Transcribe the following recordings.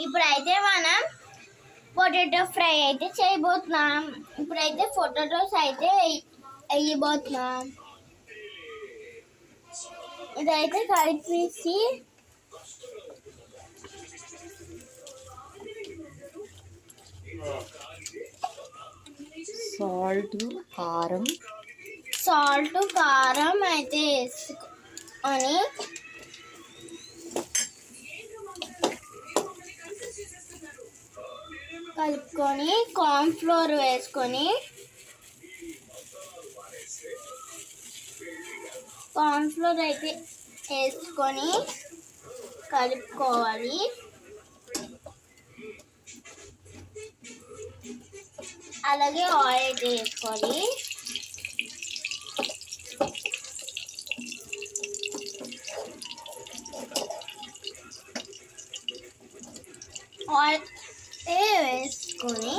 ఇప్పుడైతే మనం potato fry అయితే చేయబోతున్నాం. ఇప్పుడైతే పొటాటోస్ అయితే వేయబోతున్నాం. ఇదైతే కలిపేసి సాల్ట్ కారం అయితే వేసుకొని కలుపుకొని కార్న్ ఫ్లోర్ వేసుకొని అయితే వేసుకొని కలుపుకోవాలి. అలాగే ఆయిల్ అయితే వేసుకోవాలి. ఆయిల్ వేసుకొని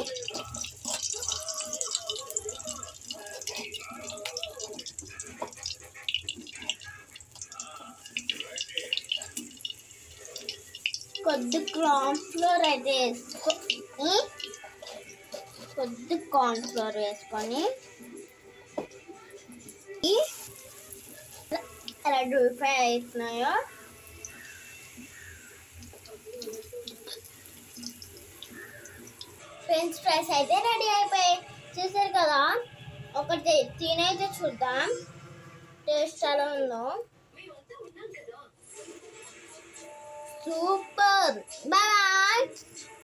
కొద్ది కార్న్ ఫ్లోర్ అయితే వేసుకొని ఎలా డీప్ ఫ్రై అవుతున్నాయో ఫ్రెంచ్ ఫ్రైస్ అయితే రెడీ అయిపోయాయి. చూసారు కదా, ఒకటి తినైతే చూద్దాం టేస్ట్ ఎలా ఉందో. సూపర్. బాయ్.